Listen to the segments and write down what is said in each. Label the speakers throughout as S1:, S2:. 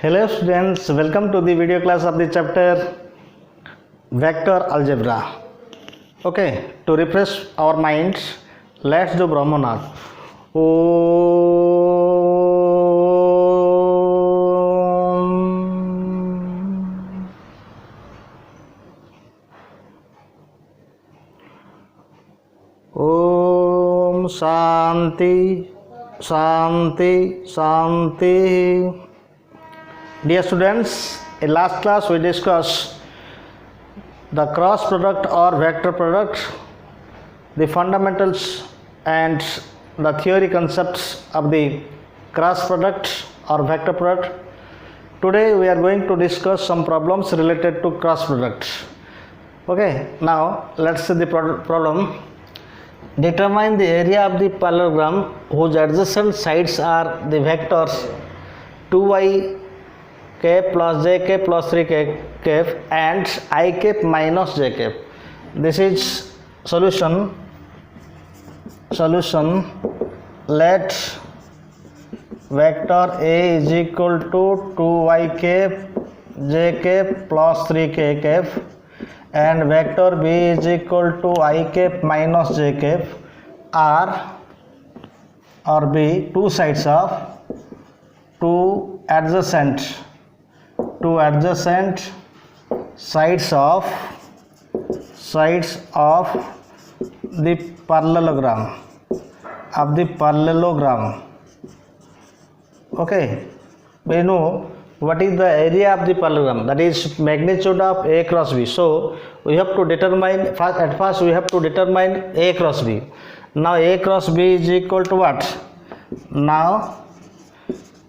S1: Hello students, welcome to the video class of the chapter Vector Algebra. Okay, to refresh our minds, let's do Brahmanath. Om Shanti Shanti Shanti. Dear students, in last class we discussed the cross product or vector product, the fundamentals and the theory concepts of the cross product or vector product. Today we are going to discuss some problems related to cross product. Okay, now let's see the problem. Determine the area of the parallelogram whose adjacent sides are the vectors 2y k plus j k plus 3 k and I k minus j k. This is solution. Let vector A is equal to 2y k j k plus 3 k and vector B is equal to I k minus j k or be two sides of two adjacent sides of the parallelogram Okay, we know what is the area of the parallelogram, that is magnitude of A cross B. So we have to determine first we have to determine A cross B. Now A cross B is equal to what? Now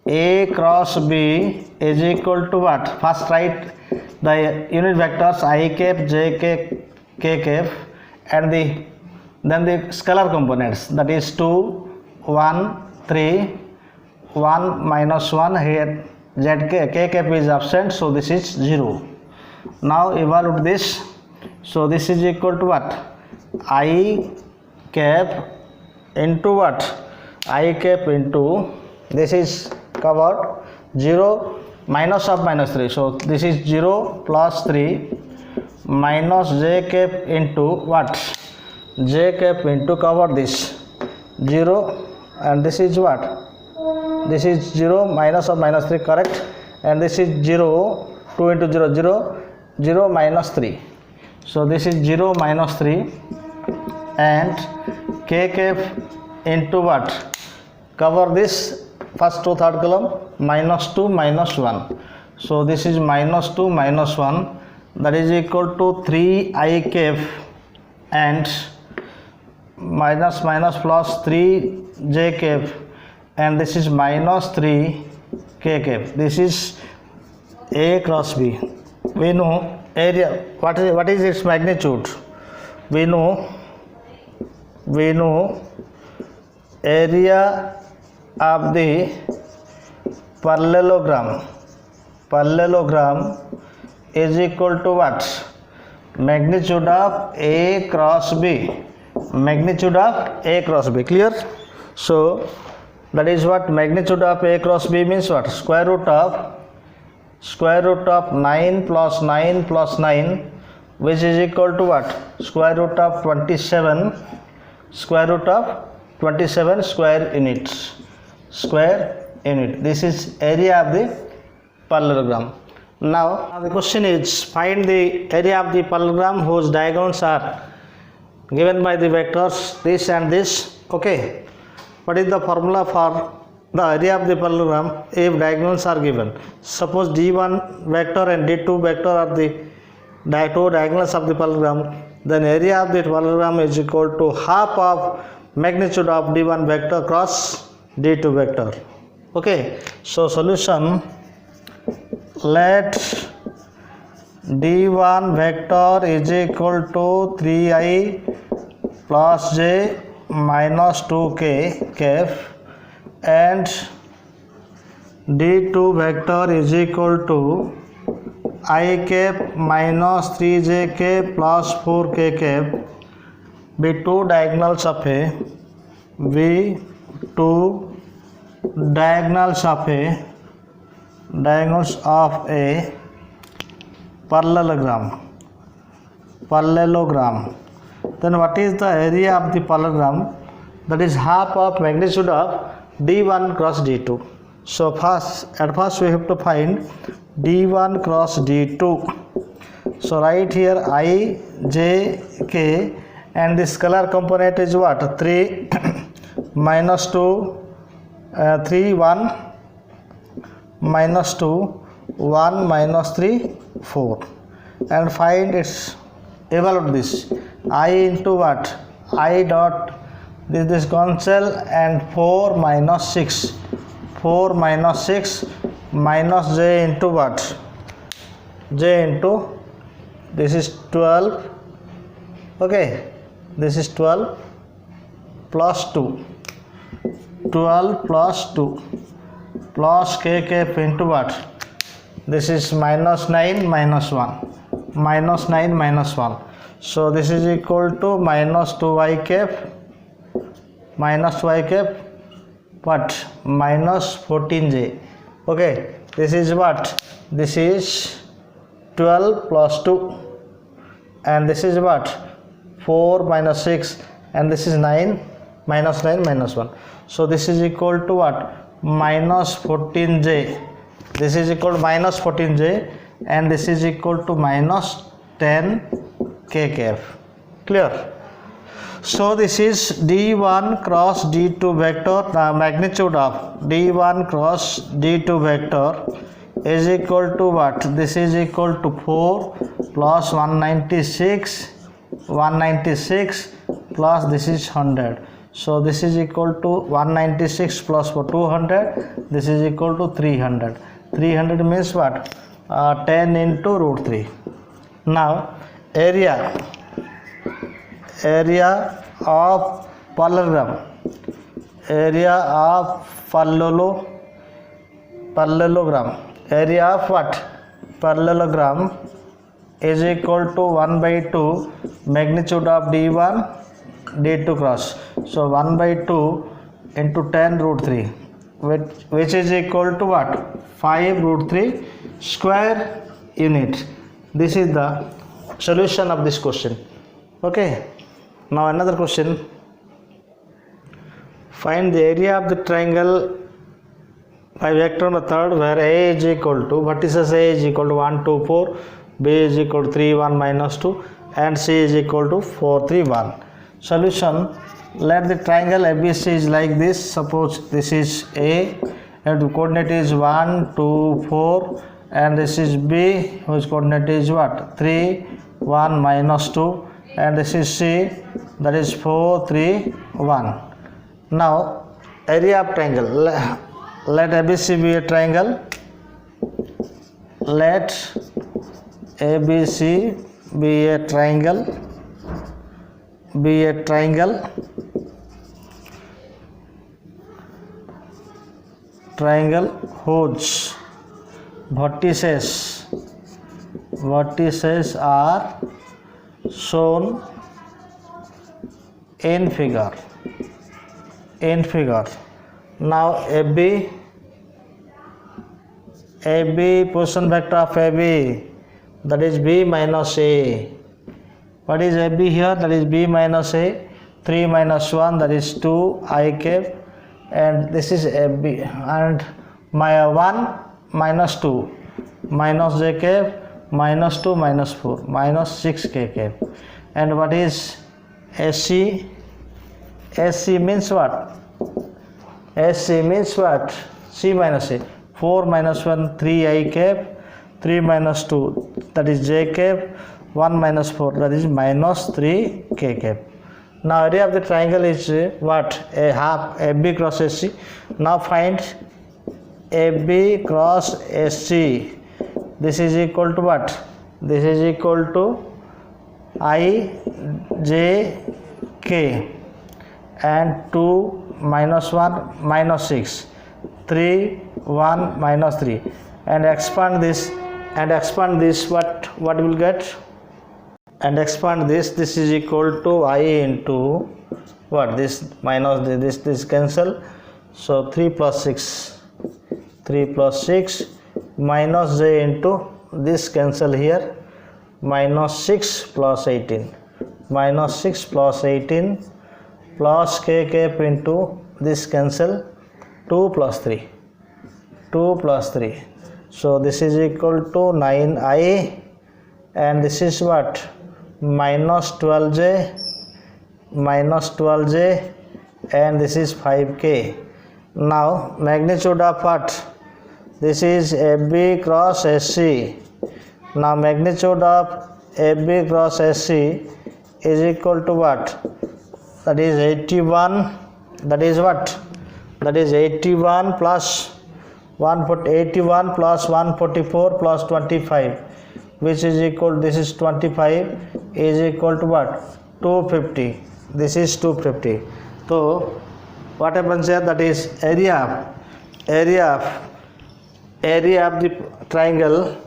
S1: A cross B is equal to what? First write the unit vectors I cap, j cap, k cap and then the scalar components, that is 2, 1, 3, 1 minus 1, here zk, k cap is absent, so this is 0. Now evaluate this, so this is equal to what? I cap into what? I cap into, this is covered 0 minus of minus 3, so this is 0 plus 3 minus j cap into what? J cap into cover this 0 and this is what? This is 0 minus of minus 3, correct, and this is 0, 2 into 0, 0, 0 minus 3, so this is 0 minus 3 and k cap into what? Cover this first to third column, minus 2 minus 1, so this is minus 2 minus 1, that is equal to 3 I cap and minus plus 3 j cap and this is minus 3 k cap. This is A cross B. We know area, what is its magnitude? We know area of the parallelogram is equal to what? Magnitude of A cross B. Clear? So that is what magnitude of A cross B means. What? Square root of 9 plus 9 plus 9, which is equal to what? Square root of 27 square units. This is area of the parallelogram. Now the question is, find the area of the parallelogram whose diagonals are given by the vectors this and this. Okay, what is the formula for the area of the parallelogram if diagonals are given? Suppose d1 vector and d2 vector are the two diagonals of the parallelogram, then area of the parallelogram is equal to half of magnitude of d1 vector cross d2 vector. Okay, so solution, let d1 vector is equal to 3i plus j minus 2k cap and d2 vector is equal to I cap minus 3jk plus 4k cap be two diagonals of a diagonals of a parallelogram. Then what is the area of the parallelogram? That is half of magnitude of d1 cross d2. So at first we have to find d1 cross d2. So right here I, j, k, and the scalar component is what? 3 minus 2, 3, 1, minus 2, 1, minus 3, 4. And find its, evaluate this. I into what? I dot this cancel, and 4 minus 6. 4 minus 6 minus j into what? J into, this is 12. Okay, this is 12 plus 2. 12 plus 2 plus k cap into what? This is minus 9 minus 1. Minus 9 minus 1. So this is equal to minus 2y cap. Minus y cap. What? Minus 14j. Okay, this is what? This is 12 plus 2. And this is what? 4 minus 6. And this is 9. Minus 9 minus 1. So this is equal to what? Minus 14j. This is equal to minus 14j. And this is equal to minus 10 k cap. Clear? So this is d1 cross d2 vector. The magnitude of d1 cross d2 vector is equal to what? This is equal to 4 plus 196 plus this is 100. So this is equal to 196 plus 200. This is equal to 300. 300 means what? 10 into root 3. Now area of parallelogram. Area of parallelogram. Area of what? Parallelogram is equal to 1 by 2 magnitude of d1 d2 cross. So 1 by 2 into 10 root 3, which is equal to what? 5 root 3 square unit. This is the solution of this question. Okay, now another question. Find the area of the triangle by vector method where A is equal to, vertices A is equal to 1, 2, 4, B is equal to 3, 1, minus 2, and C is equal to 4, 3, 1. Solution. Let the triangle ABC is like this. Suppose this is A and the coordinate is 1, 2, 4, and this is B whose coordinate is what? 3, 1, minus 2, and this is C, that is 4, 3, 1. Now area of triangle. Let ABC be a triangle. Let ABC be a triangle. Triangle whose vertices are shown in figure. Now AB position vector of AB, that is B minus A. What is AB here? That is B minus A. 3 minus 1, that is 2 I cap, and this is AB, and my 1 minus 2 minus j cap, minus 2 minus 4 minus 6 k cap. And what is AC? AC means what? AC means what? C minus A. 4 minus 1, 3 I cap, 3 minus 2, that is j cap, 1 minus 4, that is minus 3 k cap. Now area of the triangle is what? A half AB cross AC. Now find AB cross AC. This is equal to what? This is equal to I, j, k, and 2 minus 1 minus 6, 3, 1 minus 3, and expand this, what will get? And expand this is equal to I into what? This minus this cancel. So 3 plus 6 minus j into this cancel here, minus 6 plus 18, minus 6 plus 18 plus k cap into this cancel 2 plus 3, 2 plus 3. So this is equal to 9i, and this is what, minus 12j, minus 12j, and this is 5k. Now magnitude of what? This is AB cross SC. Now magnitude of AB cross SC is equal to what? That is 81. That is what? That is 81 plus 181 plus 144 plus 25, which is equal, this is 25, is equal to what? 250. This is 250. So what happens here? That is area of the triangle,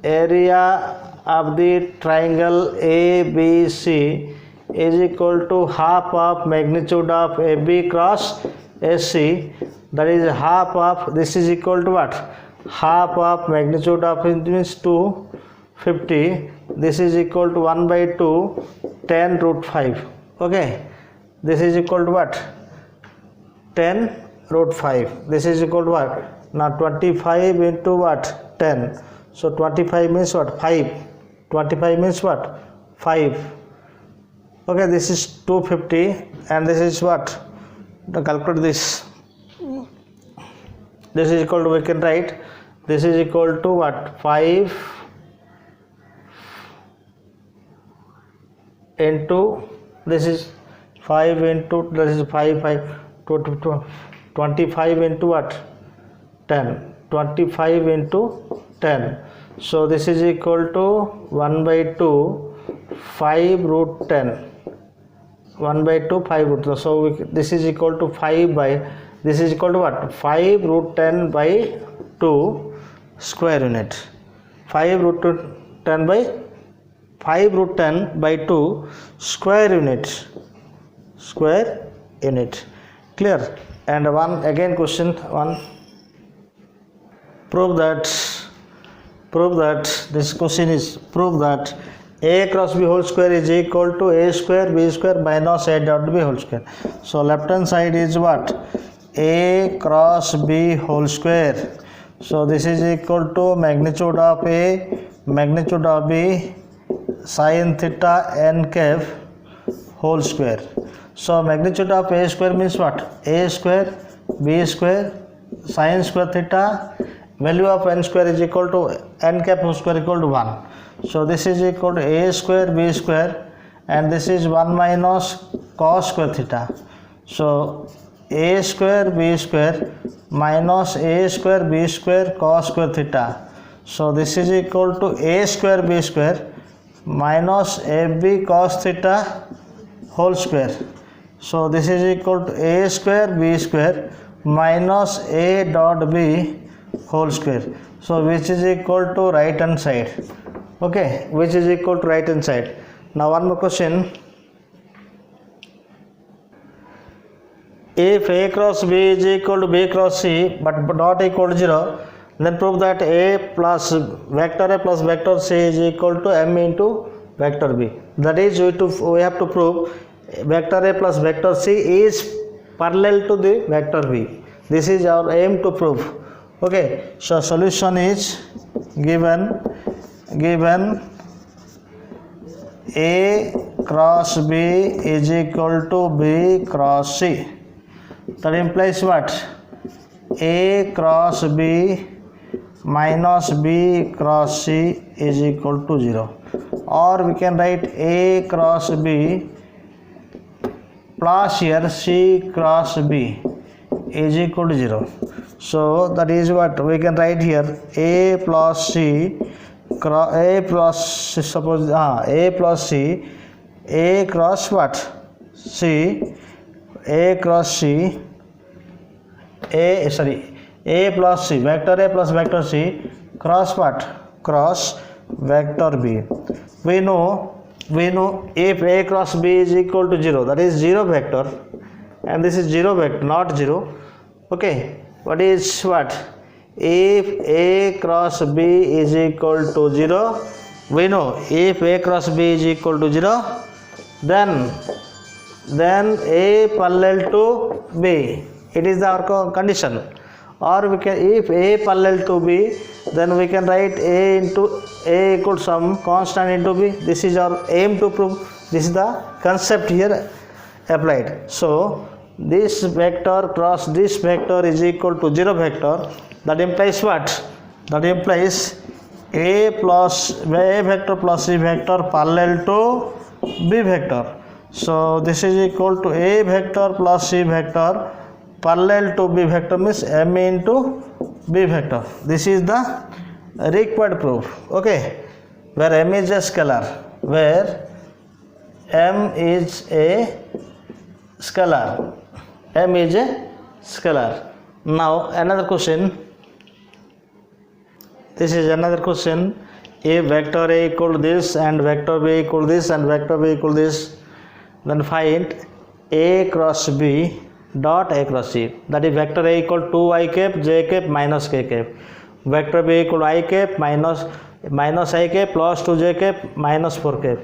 S1: area of the triangle ABC is equal to half of magnitude of AB cross SC. That is half of, this is equal to what? Half of magnitude of it means 250. This is equal to 1 by 2, 10 root 5. Okay, this is equal to what? 10 root 5. This is equal to what? Now 25 into what? 10. So 25 means what? 5. 25 means what? 5. Okay, this is 250, and this is what? To calculate this. This is equal to, we can write, this is equal to what? 5 into, this is 5 into, this is 5, 25 into what? 10. 25 into 10. So this is equal to 1 by 2, 5 root 10. 1 by 2, 5 root 10. So this is equal to 5 by, this is equal to what? 5 root 10 by 2 square unit. 5 root 10 by 5 root 10 by 2 square unit. Square unit. Clear? And one again question one. Prove that this question is, prove that a cross b whole square is equal to a square b square minus a dot b whole square. So left hand side is what? A cross b whole square. So this is equal to magnitude of a, magnitude of b, sin theta n cap whole square. So magnitude of a square means what? A square b square sin square theta, value of n square is equal to n cap whole square equal to 1. So this is equal to a square b square, and this is 1 minus cos square theta. So a square b square minus a square b square cos square theta. So this is equal to a square b square minus ab cos theta whole square. So this is equal to a square b square minus a dot b whole square. So which is equal to right hand side. Okay, which is equal to right hand side. Now one more question. If a cross b is equal to b cross c but not equal to 0, then prove that a plus vector c is equal to m into vector b. That is, we have to prove vector a plus vector c is parallel to the vector b. This is our aim to prove. Okay, so solution is given a cross b is equal to b cross c. That implies what? A cross b minus b cross c is equal to 0. Or we can write a cross b plus here c cross b is equal to 0. So that is what we can write here. A plus c, a plus, suppose a plus c, a cross what? C, a cross c, a plus c, vector a plus vector c cross what? Cross vector b. We know if a cross b is equal to 0, that is 0 vector, and this is 0 vector, not 0. Okay, what is what? if A cross B is equal to 0, we know if A cross B is equal to 0, then A parallel to B. It is our condition. Or we can, if A parallel to B, then we can write A into A equal to some constant into B. This is our aim to prove. This is the concept here applied. So this vector cross this vector is equal to 0 vector. That implies what? That implies A vector plus C vector parallel to B vector. So this is equal to A vector plus C vector parallel to B vector, means M into B vector. This is the required proof. Okay, where M is a scalar, where M is a scalar. M is a scalar. Now another question. This is another question. If vector A equal to this and vector B equal to this and vector B equal to this, then find A cross B dot A cross C. That is vector A equal to I cap j cap minus k cap. Vector B equal to I cap minus I cap plus 2j cap minus 4 cap.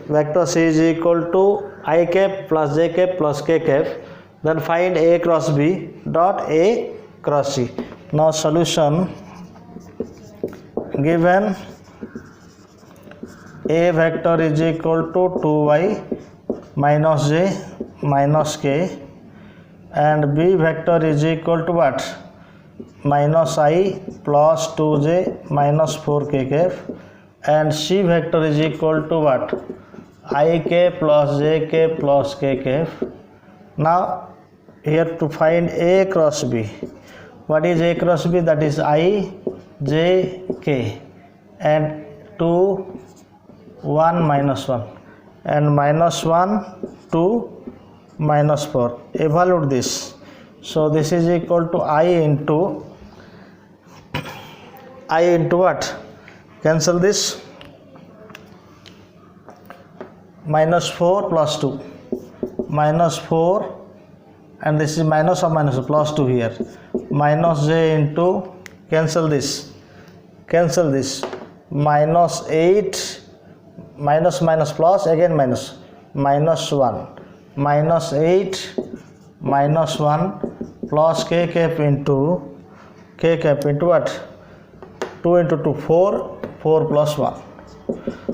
S1: Vector C is equal to I cap plus j cap plus k cap. Then find A cross B dot A cross C. Now solution. Given A vector is equal to 2y minus j minus k, and B vector is equal to what? Minus I plus 2j minus 4k cap, and C vector is equal to what? Ik plus jk plus k cap. Now here to find A cross B. What is A cross B? That is I, j, k, and 2, 1, minus 1, and minus 1, 2, minus 4. Evaluate this. So this is equal to I into what? Cancel this. Minus 4 plus 2. Minus 4, and this is minus or minus plus 2 here. Minus j into, cancel this. Minus 8, minus plus, again minus 1. Minus 8, minus 1 plus k cap into what? 2 into 2, 4 plus 1.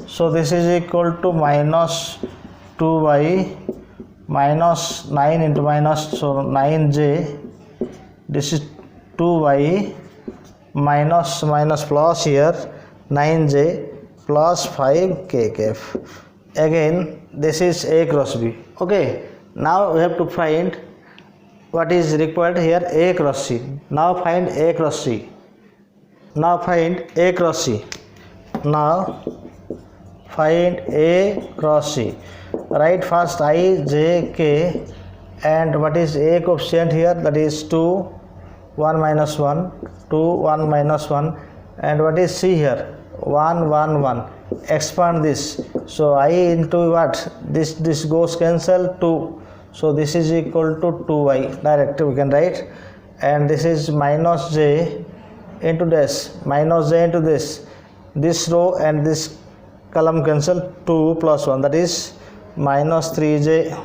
S1: So this is equal to minus 2 by minus 9 into minus, so 9j. This is 2 by minus plus here 9j plus 5k cap. Again this is A cross B. Okay, now we have to find what is required here, A cross C. Now find A cross C. Write first I, j, k, and what is A coefficient here? That is 2, 1 minus 1, 2, 1 minus 1, and what is C here? 1, 1, 1. Expand this. So I into what? This goes cancel 2. So this is equal to 2y. Direct we can write. And this is minus j into this. Minus j into this. This row and this column cancel, 2 plus 1. That is minus 3j.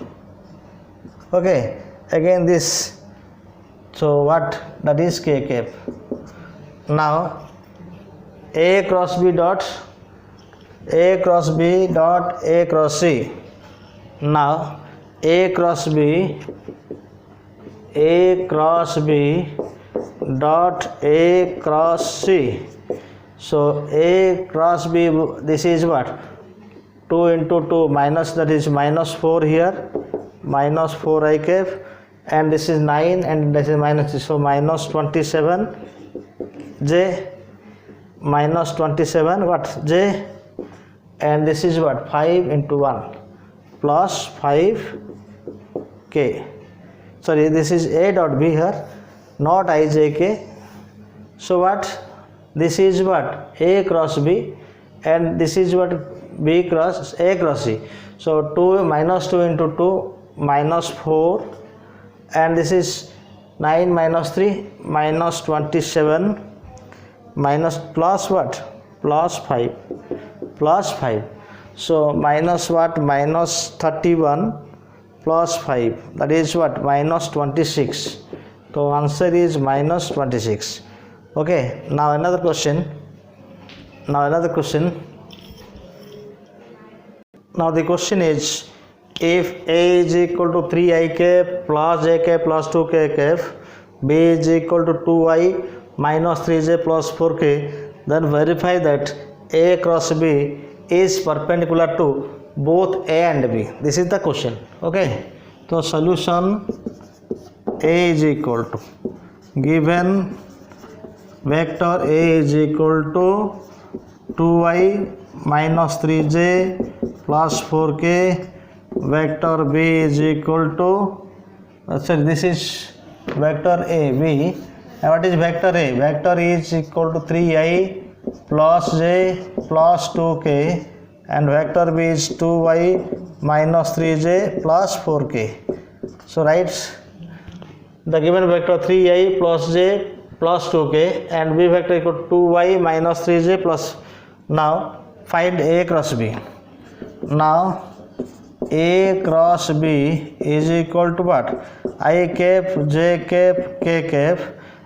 S1: Okay. Again this. So what? That is k cap. Now A cross B dot A cross C. Now A cross B dot A cross C. So A cross B, this is what? 2 into 2 minus, that is minus 4 here, minus 4 I cap, and this is 9 and this is minus 6. So minus 27 j, minus 27 what? J, and this is what? 5 into 1 plus 5k. Sorry, this is A dot B here, not ijk. So what? This is what? A cross B, and this is what? B cross A cross C. So 2 minus 2 into 2 minus 4, and this is 9 minus 3 minus 27 minus plus what? Plus 5. So minus what? Minus 31 plus 5, that is what? Minus 26. So answer is minus 26. Okay, now another question. Now the question is, if A is equal to 3i cap plus j cap plus 2k cap, B is equal to 2i minus 3j plus 4k, then verify that A cross B is perpendicular to both A and B. This is the question. Okay, so solution: A is equal to, given vector A is equal to 2i minus 3j plus 4k, vector B is equal to, sorry, this is vector A, B, and what is vector A? Vector is equal to 3i plus j plus 2k, and vector B is 2y minus 3j plus 4k. So write the given vector 3i plus j plus 2k and B vector equal to 2y minus 3j plus. Now find A cross B. Now A cross B is equal to what? I cap, j cap, k cap,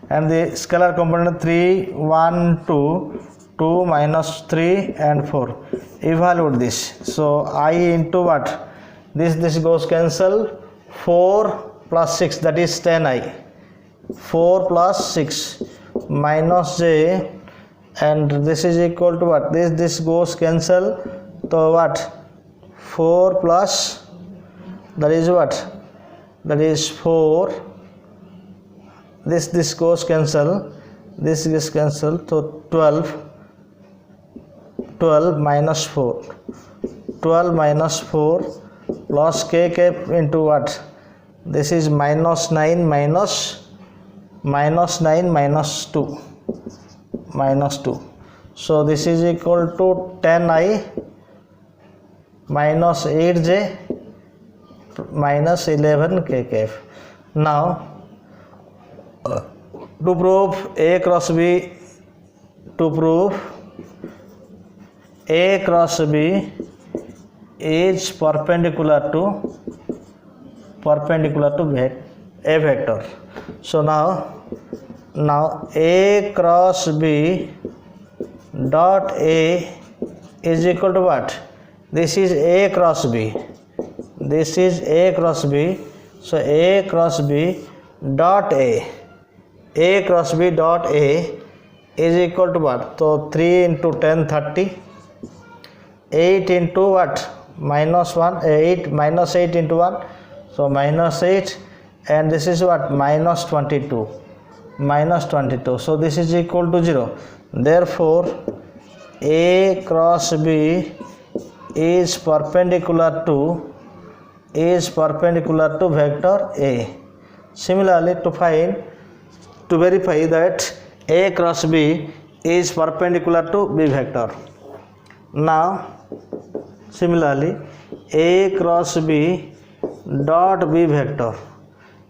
S1: and the scalar component 3, 1, 2, 2 minus 3 and 4. Evaluate this. So I into what? This goes cancel. 4 plus 6, that is 10i. 4 plus 6 minus j, and this is equal to what? This goes cancel. So what? 4 plus, that is what? That is 4. This goes cancel. This is cancel. So 12 minus 4. 12 minus 4 plus k cap into what? This is minus 9 minus 9 minus 2. So this is equal to 10i minus 8j minus 11 k cap. Now to prove A cross B, A cross B is perpendicular to A vector. So now A cross B dot A is equal to what? This is A cross B. This is A cross B. So A cross B dot A. A cross B dot A is equal to what? So 3 into 10, 30. 8 into what? Minus 1, 8 minus 8 into 1. So minus 8, and this is what? Minus 22. So this is equal to 0. Therefore A cross B is perpendicular to vector A. Similarly, to verify that A cross B is perpendicular to B vector. Now similarly, A cross B dot B vector.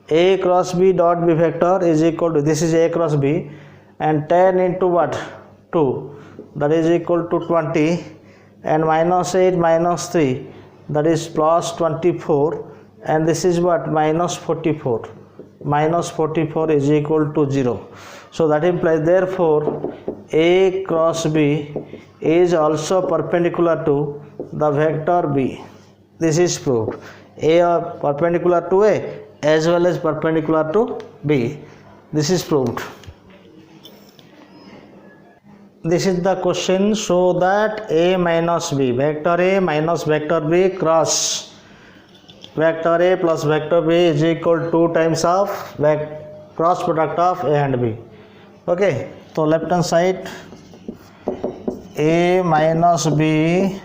S1: A cross B dot B vector is equal to, this is A cross B, and 10 into what? 2, that is equal to 20, and minus 8 minus 3, that is plus 24, and this is what? Minus 44. Minus 44 is equal to 0. So that implies, therefore A cross B is also perpendicular to the vector B. This is proved. A are perpendicular to A as well as perpendicular to B. This is proved. This is the question. Show that A minus B, vector A minus vector B cross vector A plus vector B is equal to 2 times of cross product of A and B. Okay, so left hand side, A minus B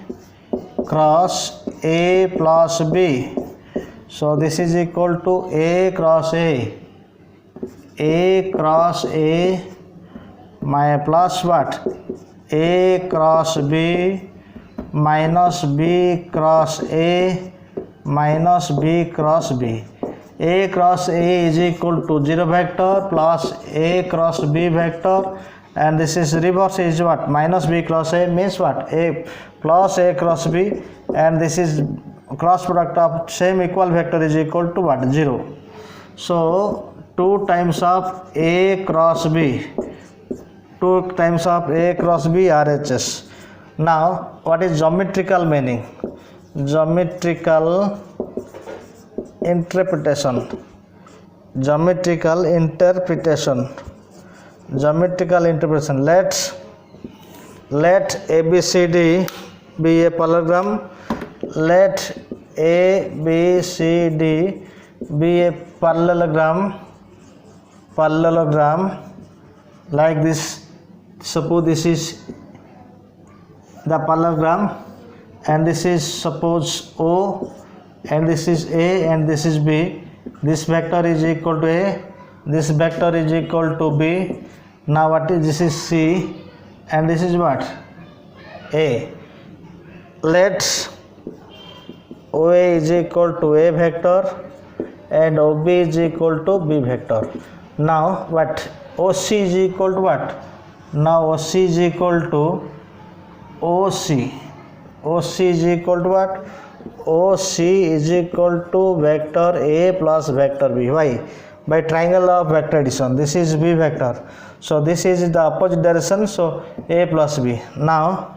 S1: cross A plus B. So this is equal to A cross A my plus what? A cross B minus B cross A minus B cross B. A cross A is equal to 0 vector plus A cross B vector, and this is reverse is what? Minus B cross A means what? A plus A cross B, and this is cross product of same equal vector is equal to what? 0. So 2 times of A cross B, 2 times of A cross B RHS. Now what is geometrical meaning? Geometrical interpretation. Geometrical interpretation. Geometrical interpretation. Let ABCD be a parallelogram. Let ABCD be a parallelogram like this. Suppose this is the parallelogram, and this is suppose O, and this is A, and this is B. This vector is equal to A, this vector is equal to B. Now what is this? Is C, and this is what? A. Let OA is equal to A vector and OB is equal to B vector. Now what? OC is equal to what? Now OC is equal to OC. OC is equal to what? OC is equal to vector A plus vector B. Why? By triangle of vector addition. This is B vector. So this is the opposite direction. So A plus B. Now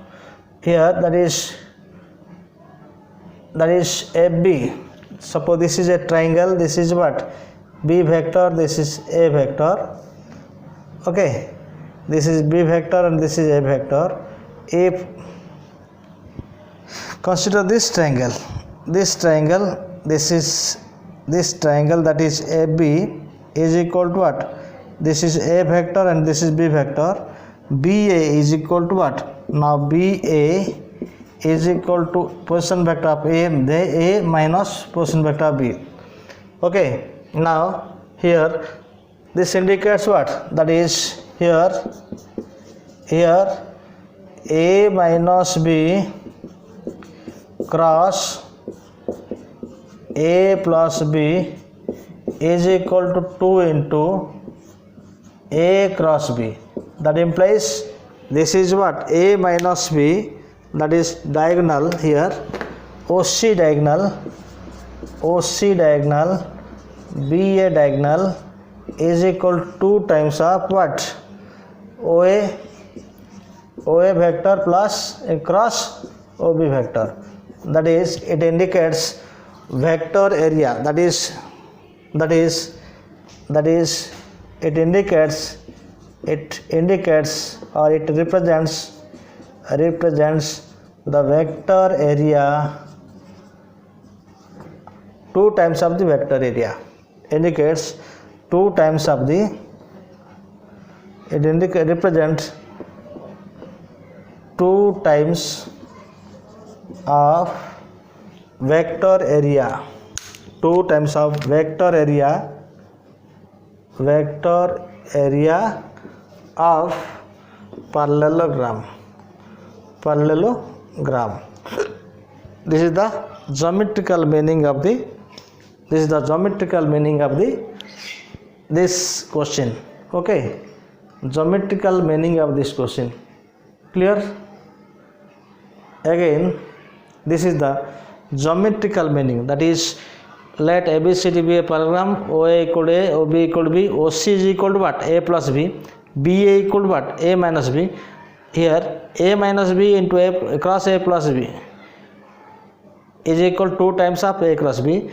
S1: here that is AB. Suppose this is a triangle. This is what? B vector. This is A vector. Okay. This is B vector and this is A vector. If consider this triangle, this triangle that is AB is equal to what? This is A vector and this is B vector. BA is equal to what? Now BA is equal to position vector of A minus position vector of B. Okay. Now here this indicates what? That is here A minus B cross A plus B is equal to 2 into A cross B. That implies this is what? A minus B, that is diagonal here, OC diagonal, BA diagonal is equal to 2 times of what? OA vector plus a cross OB vector. That is, it indicates vector area. That is it indicates or it represents the vector area 2 times of the vector area. Indicates 2 times of the, it represents 2 times of vector area, 2 times of vector area of parallelogram. This is the geometrical meaning of the this question. Okay, geometrical meaning of this question. Clear? Again, this is the geometrical meaning. That is, let ABCD be a parallelogram. OA equal to A, OB equal to B, OC is equal to what? A plus B. BA equal to what? A minus B. Here A minus B into A cross A plus B is equal to 2 times of A cross B.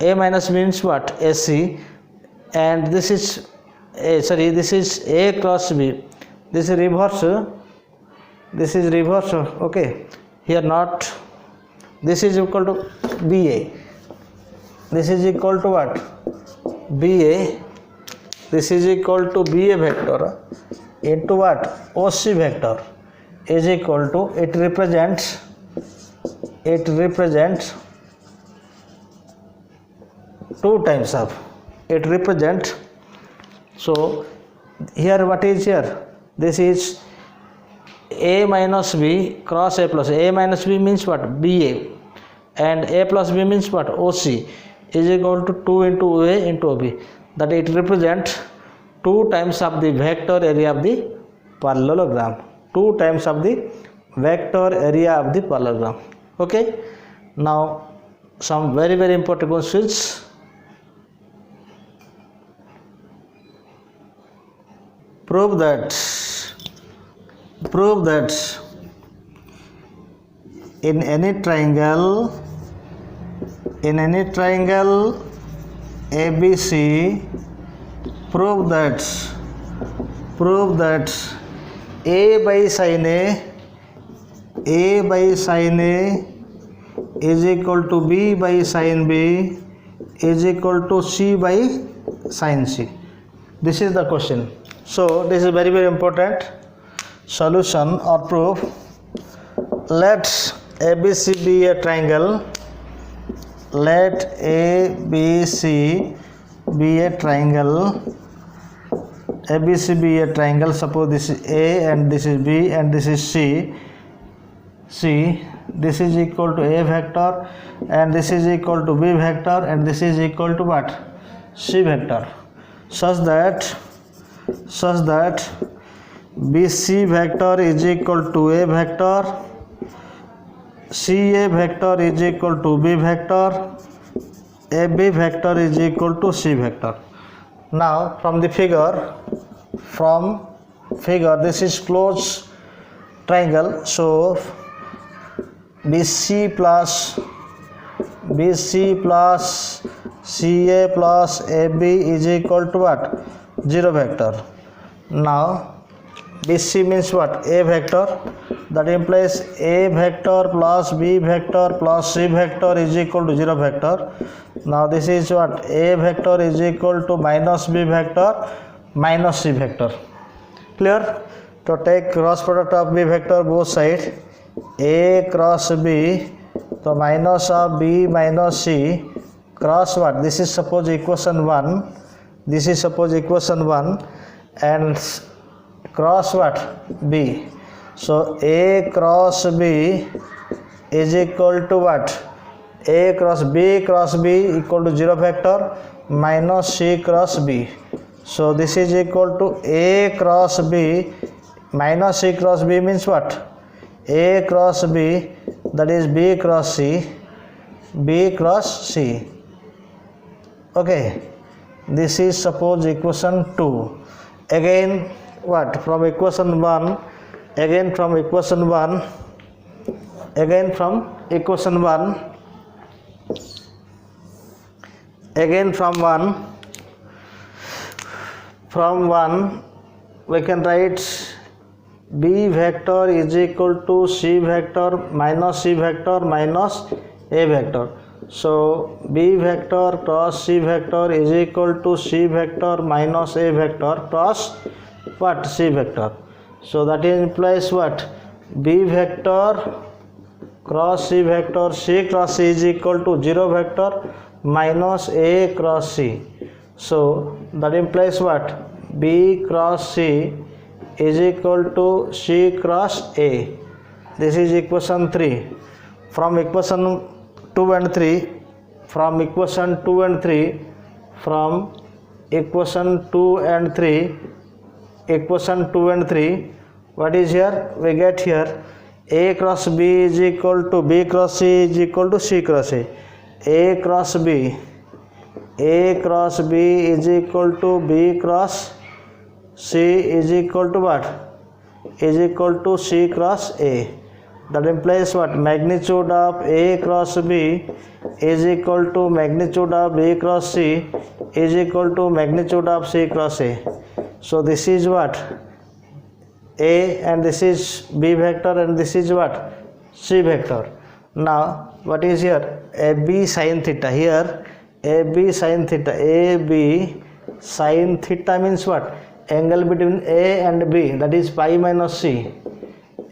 S1: A minus means what? AC, and this is this is A cross B. This is reverse. Okay, here not. This is equal to BA. This is equal to what? BA. This is equal to BA vector into what? OC vector is equal to, it represents 2 times of, it represents. So here what is here? This is A minus B cross A plus A minus B means what? BA, and A plus B means what? OC. is equal to 2 into A into OB, that it represents 2 times of the vector area of the parallelogram, 2 times of the vector area of the parallelogram. Okay, now some very important questions. Prove that in any triangle ABC, prove that A by sin A is equal to B by sin B is equal to C by sin C. This is the question. So this is very important. Solution or proof. Let ABC be a triangle. Let ABC be a triangle. ABC be a triangle. Suppose this is A and this is B and this is C. This is equal to A vector and this is equal to B vector and this is equal to what? C vector. Such that BC vector is equal to A vector, CA vector is equal to B vector, AB vector is equal to C vector. Now from the figure, this is closed triangle. So BC plus CA plus AB is equal to what? 0 vector. Now BC means what? A vector. That implies A vector plus B vector plus C vector is equal to 0 vector. Now this is what? A vector is equal to minus B vector minus C vector. Clear? To take cross product of B vector both sides, A cross B, so minus of B minus C cross what? This is suppose equation 1. This is suppose equation 1 and cross what? B. So A cross B is equal to what? A cross B equal to 0 vector minus C cross B. So this is equal to A cross B minus C cross B means what? A cross B, that is B cross C. Okay, this is suppose equation 2. Again what? From equation 1, again from equation 1, we can write B vector is equal to C vector minus A vector. So B vector cross C vector is equal to C vector minus A vector cross what? C vector. So that implies what? B vector cross C vector, C cross C is equal to 0 vector minus A cross C. So that implies what? B cross C is equal to C cross A. This is equation 3. From equation 2 and 3, what is here? We get here A cross B is equal to B cross C is equal to C cross A. A cross B is equal to B cross C is equal to what? Is equal to C cross A. That implies what? Magnitude of A cross B is equal to magnitude of B cross C is equal to magnitude of C cross A. So this is what? A and this is B vector and this is what? C vector. Now what is here? AB sin theta. Here AB sin theta. AB sin theta means what? Angle between A and B, that is pi minus C.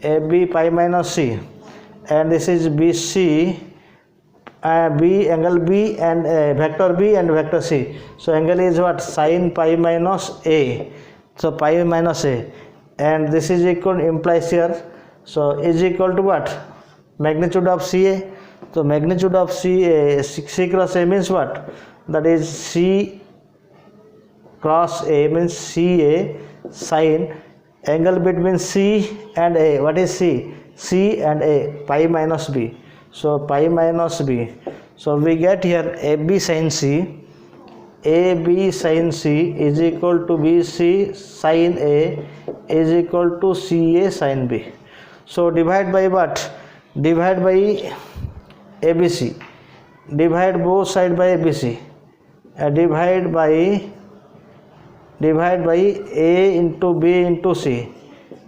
S1: AB pi minus C, and this is BC, B angle B and vector B and vector C. So angle is what? Sin pi minus A. So pi minus A, and this is equal implies here. So is equal to what? Magnitude of CA. So magnitude of C cross A means what? That is C cross A means CA sine angle between C and A. What is C? C and A, pi minus B. So pi minus B. So we get here AB sin C. AB sin C is equal to BC sin A is equal to CA sin B. So divide by what? Divide by ABC. Divide both sides by ABC. Divide by A into B into C.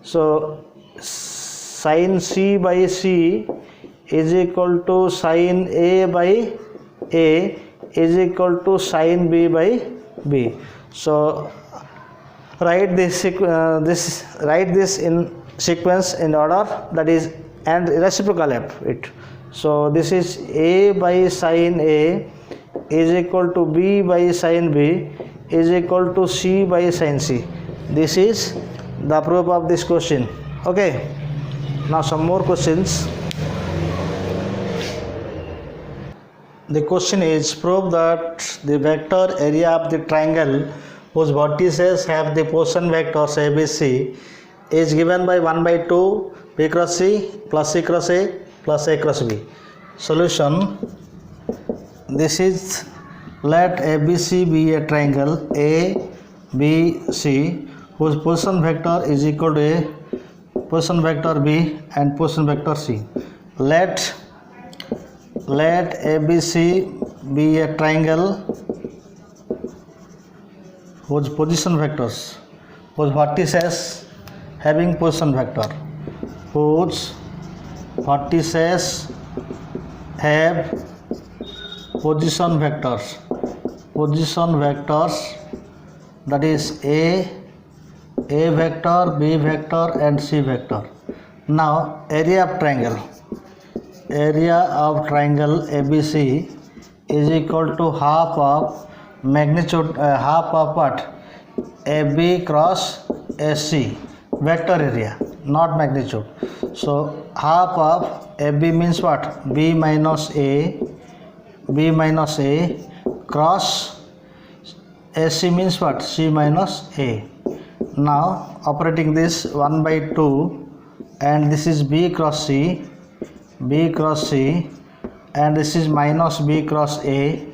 S1: So sin C by C is equal to sin A by A is equal to sin B by B. So write this in sequence in order, that is, and reciprocal of it. So this is A by sin A is equal to B by sin B is equal to C by sin C. This is the proof of this question. Okay, now some more questions. The question is, prove that the vector area of the triangle whose vertices have the portion vectors ABC is given by 1 by 2 B cross C plus C cross A plus A cross B. Solution. This is, let ABC be a triangle ABC whose portion vector is equal to A, portion vector B and portion vector C. Let ABC be a triangle whose position vectors, whose vertices having position vector, whose vertices have position vectors, that is A vector, B vector and C vector. Now area of triangle ABC is equal to half of magnitude, half of what? AB cross AC, vector area, not magnitude. So half of AB means what? B minus A cross AC means what? C minus A. Now operating this 1 by 2, and this is B cross C and this is minus B cross A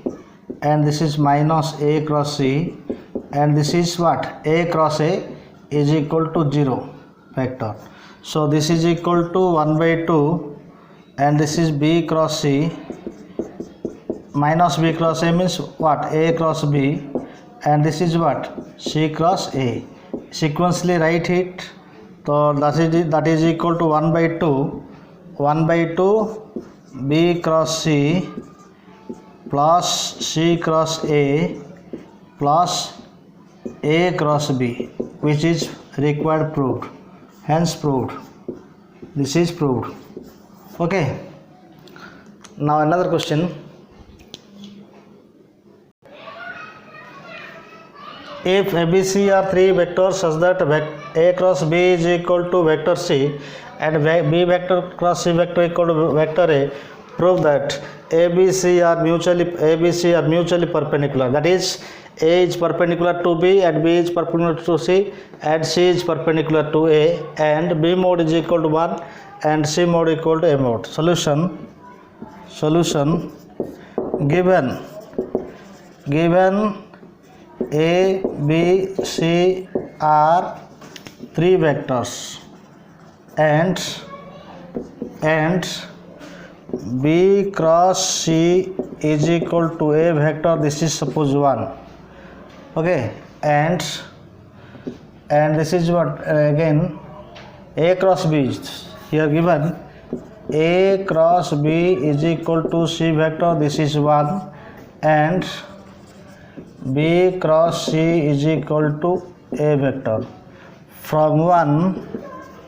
S1: and this is minus A cross C and this is what? A cross A is equal to 0 vector. So this is equal to 1 by 2 and this is B cross C minus B cross A means what? A cross B and this is what? C cross A. Sequentially write it. So that is equal to 1 by 2 B cross C plus C cross A plus A cross B, which is required proved, hence proved. This is proved. Okay, now another question. If ABC are three vectors such that A cross B is equal to vector C and B vector cross C vector equal to vector A, prove that ABC are mutually perpendicular. That is, A is perpendicular to B and B is perpendicular to C and C is perpendicular to A and B mode is equal to 1 and C mode equal to A mode. Solution. Given A, B, C are three vectors and B cross C is equal to A vector, this is suppose 1. Okay, and this is what again A cross B is here given. A cross B is equal to C vector, this is 1, and B cross C is equal to A vector. From 1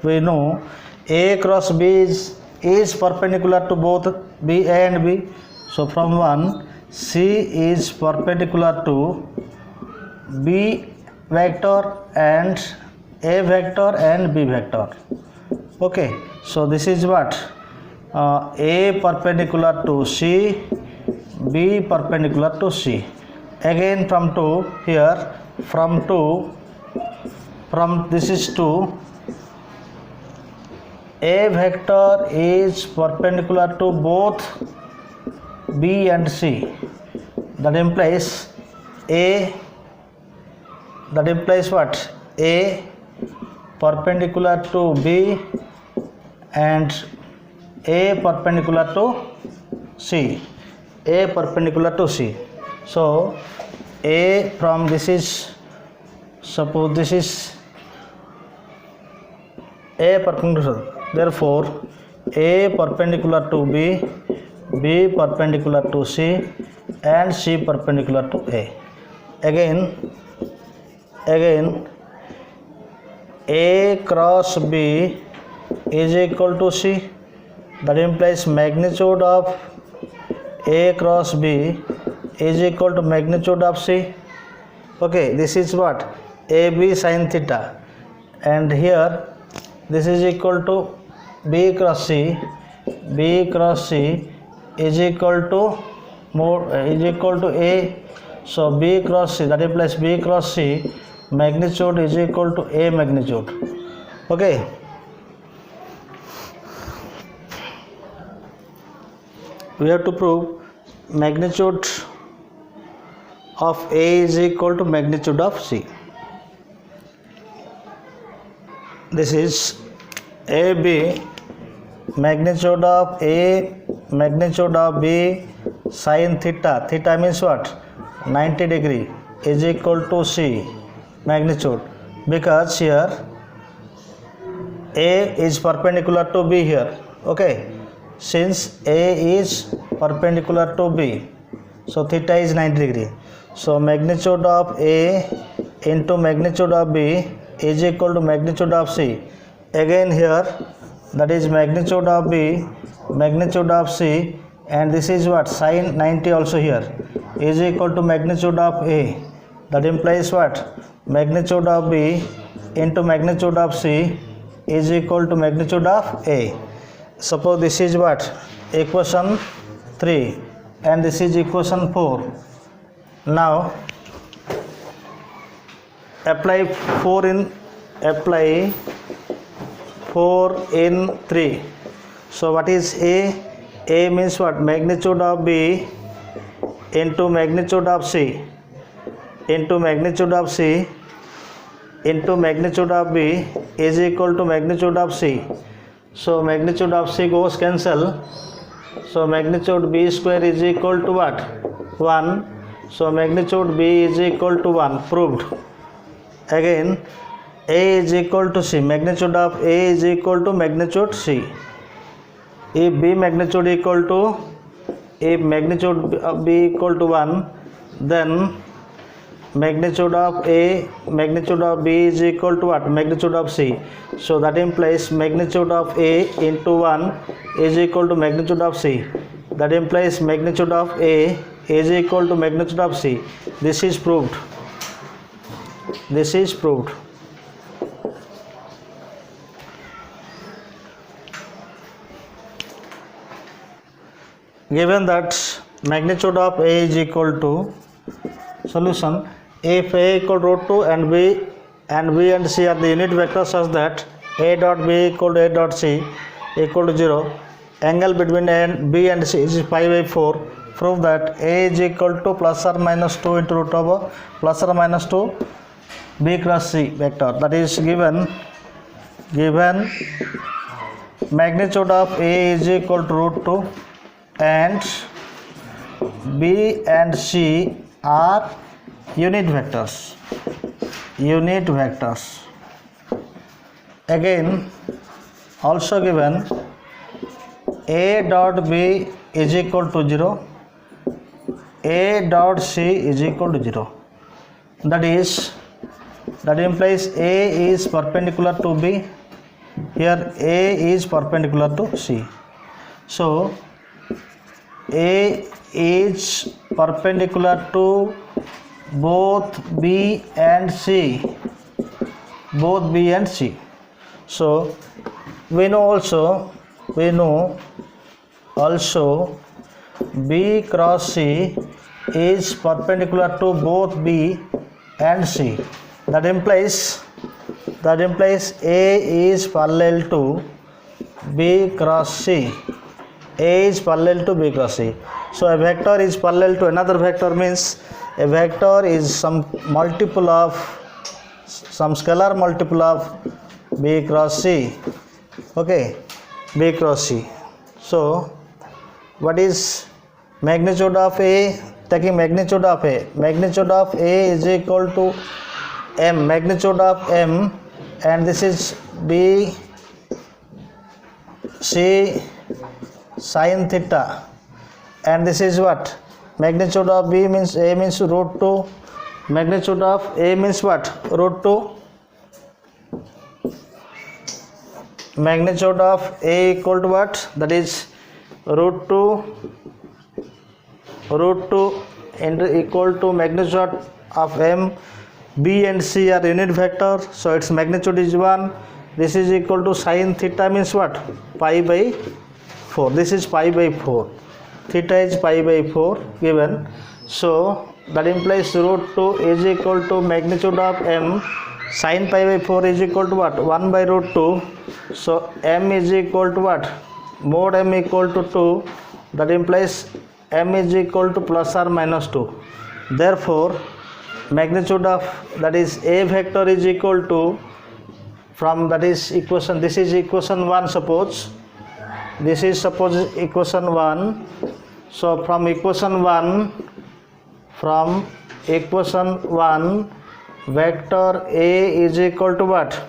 S1: we know A cross B is perpendicular to both B A and B. So from 1 C is perpendicular to B vector and A vector and B vector. Okay, so this is what? A perpendicular to C, B perpendicular to C. Again from 2 here, from this is 2, A vector is perpendicular to both B and C. That implies what? A perpendicular to B and A perpendicular to C. A perpendicular to C. So A from this is, suppose this is A perpendicular. Therefore, A perpendicular to B, B perpendicular to C, and C perpendicular to A. Again, A cross B is equal to C. That implies magnitude of A cross B is equal to magnitude of C. Okay, this is what? AB sin theta, and here this is equal to B cross C. B cross C is equal to A. So B cross C, that implies B cross C magnitude is equal to A magnitude. Okay. We have to prove magnitude of A is equal to magnitude of C. This is AB, magnitude of A, magnitude of B sin theta. Theta means what? 90 degree is equal to C magnitude, because here A is perpendicular to B here. Okay, since A is perpendicular to B, so theta is 90 degree. So magnitude of A into magnitude of B is equal to magnitude of C. Again here, that is magnitude of B, magnitude of C, and this is what? Sin 90 also here is equal to magnitude of A. That implies what? Magnitude of B into magnitude of C is equal to magnitude of A. Suppose this is what? Equation 3, and this is equation 4. Now apply 4 in 3. So what is A? A means what? Magnitude of B into magnitude of C into magnitude of C into magnitude of B is equal to magnitude of C. So magnitude of C goes cancel. So magnitude B square is equal to what? 1. So magnitude B is equal to 1. Proved. Again, A is equal to C. Magnitude of A is equal to magnitude C. If magnitude of B equal to 1, then magnitude of A, magnitude of B is equal to what? Magnitude of C. So that implies magnitude of A into 1 is equal to magnitude of C. That implies magnitude of A is equal to magnitude of C. This is proved. This is proved. Given that magnitude of A is equal to, solution, if A equal to root 2 and B and C are the unit vectors such that A dot B equal to A dot C equal to 0, angle between B and C is pi by 4. Prove that A is equal to plus or minus 2 into root over plus or minus 2 B cross C vector. That is given magnitude of A is equal to root 2 and B and C are unit vectors. Again, also given A dot B is equal to 0, A dot C is equal to 0. That implies A is perpendicular to B. Here A is perpendicular to C. So A is perpendicular to both B and C. So we know also B cross C is perpendicular to both B and C. That implies A is parallel to B cross C. A is parallel to B cross C. So a vector is parallel to another vector means a vector is some scalar multiple of B cross C. Okay, B cross C. So what is magnitude of A? Taking magnitude of A is equal to M, magnitude of M, and this is B C sin theta, and this is what? Magnitude of B means A means root 2, magnitude of A means what? Root 2. Magnitude of A equal to what? That is root 2 into equal to magnitude of M. B and C are unit vector, so its magnitude is 1. This is equal to sin theta means what? Pi by 4. This is pi by 4. Theta is pi by 4 given. So that implies root 2 is equal to magnitude of M. Sin pi by 4 is equal to what? 1 by root 2. So M is equal to what? Mod M equal to 2. That implies M is equal to plus or minus 2. Therefore magnitude of that is A vector is equal to, from that is equation, this is equation 1, suppose this is equation 1. So from equation 1 vector A is equal to what?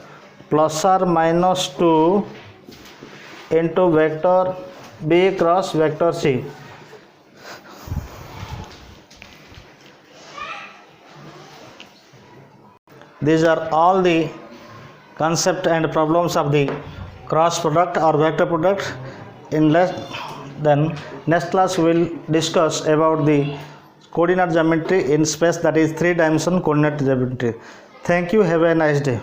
S1: Plus or minus 2 into vector B cross vector C. These are all the concept and problems of the cross product or vector product. Then next class we will discuss about the coordinate geometry in space, that is 3-dimensional coordinate geometry. Thank you. Have a nice day.